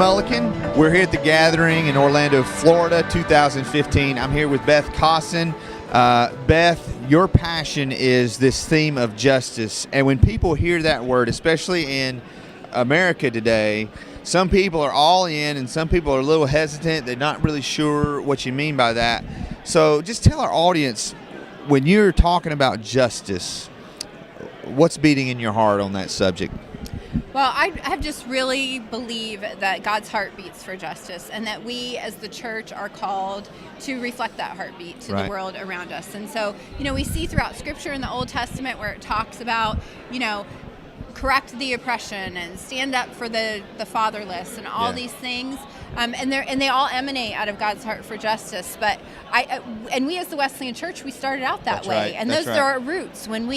Mulliken. We're here at the gathering in Orlando, Florida, 2015. I'm here with Beth Cossin. Beth, your passion is this theme of justice. And when people hear that word, especially in America today, some people are all in and some people are a little hesitant. They're not really sure what you mean by that. So just tell our audience, when you're talking about justice, what's beating in your heart on that subject? Well, I have just really believe that God's heart beats for justice, and that we as the church are called to reflect that heartbeat to the world around us. And so, we see throughout Scripture in the Old Testament where it talks about, correct the oppression and stand up for the fatherless and all these things. And they all emanate out of God's heart for justice. But and we as the Wesleyan Church, we started out that way. Right. And those are our roots. When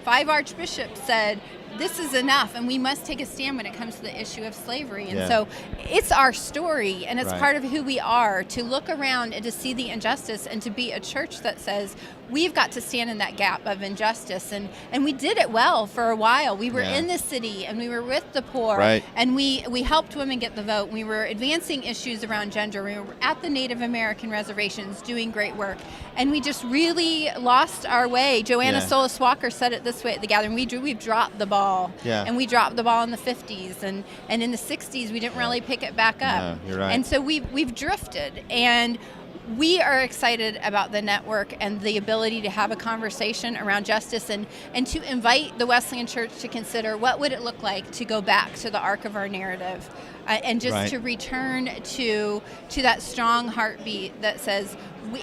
5 archbishops said, this is enough, and we must take a stand when it comes to the issue of slavery. And so it's our story, and it's part of who we are, to look around and to see the injustice and to be a church that says, we've got to stand in that gap of injustice. And we did it well for a while. We were in the city, and we were with the poor, and we helped women get the vote. We were advancing issues around gender. We were at the Native American reservations doing great work. And we just really lost our way. Joanna Solis Walker said it this way at the gathering: we've dropped the ball. And we dropped the ball in the 50s. And in the 60s, we didn't really pick it back up. No, you're right. And so we've drifted. And we are excited about the network and the ability to have a conversation around justice and to invite the Wesleyan Church to consider what would it look like to go back to the arc of our narrative and just to return to that strong heartbeat that says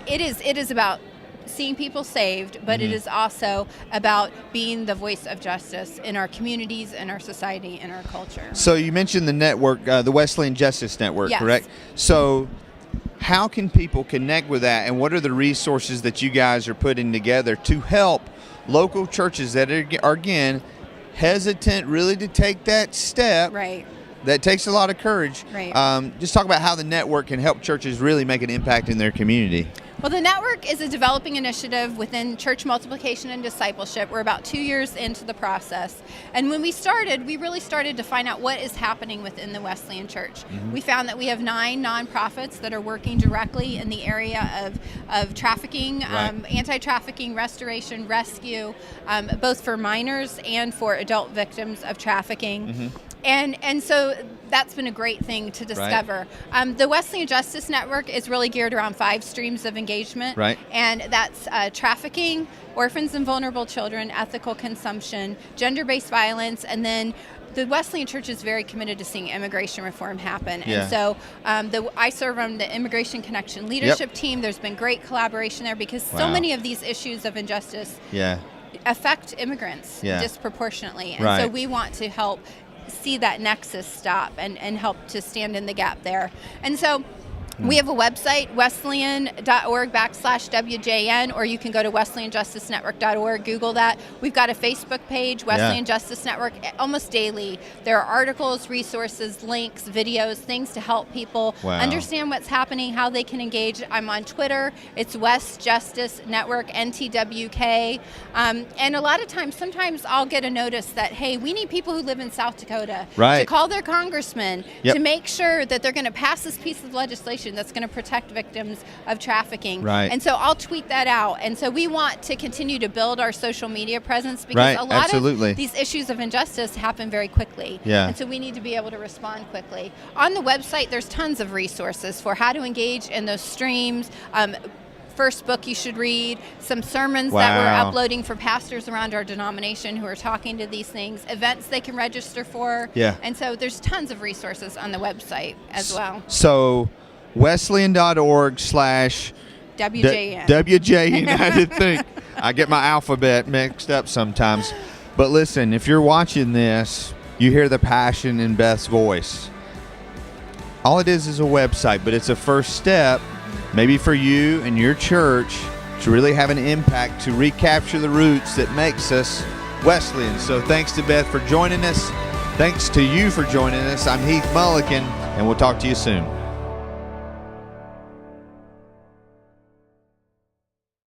it is about seeing people saved, but it is also about being the voice of justice in our communities, in our society, in our culture. So you mentioned the network, the Wesleyan Justice Network, correct? So how can people connect with that, and what are the resources that you guys are putting together to help local churches that are again, hesitant really to take that step? Right. That takes a lot of courage. Right. Just talk about how the network can help churches really make an impact in their community. Well, the network is a developing initiative within church multiplication and discipleship. We're about 2 years into the process. And when we started, we really started to find out what is happening within the Wesleyan Church. We found that we have 9 nonprofits that are working directly in the area of trafficking, anti-trafficking, restoration, rescue, both for minors and for adult victims of trafficking. And so that's been a great thing to discover. The Wesleyan Justice Network is really geared around 5 streams of engagement. And that's trafficking, orphans and vulnerable children, ethical consumption, gender-based violence, and then the Wesleyan Church is very committed to seeing immigration reform happen. And so I serve on the Immigration Connection leadership team. There's been great collaboration there because so many of these issues of injustice affect immigrants disproportionately. And so we want to help see that nexus stop and help to stand in the gap there. And so we have a website, wesleyan.org/WJN, or you can go to wesleyanjusticenetwork.org, Google that. We've got a Facebook page, Wesleyan Justice Network, almost daily. There are articles, resources, links, videos, things to help people understand what's happening, how they can engage. I'm on Twitter. It's West Justice Network, NTWK. And a lot of times, sometimes I'll get a notice that, hey, we need people who live in South Dakota to call their congressman to make sure that they're going to pass this piece of legislation that's going to protect victims of trafficking. And so I'll tweet that out. And so we want to continue to build our social media presence because a lot of these issues of injustice happen very quickly. And so we need to be able to respond quickly. On the website, there's tons of resources for how to engage in those streams. First book you should read, some sermons that we're uploading for pastors around our denomination who are talking to these things, events they can register for. And so there's tons of resources on the website as well. So Wesleyan.org/WJN. WJN, I did think. I get my alphabet mixed up sometimes. But listen, if you're watching this, you hear the passion in Beth's voice. All it is a website, but it's a first step, maybe for you and your church, to really have an impact, to recapture the roots that makes us Wesleyan. So thanks to Beth for joining us. Thanks to you for joining us. I'm Heath Mulliken, and we'll talk to you soon.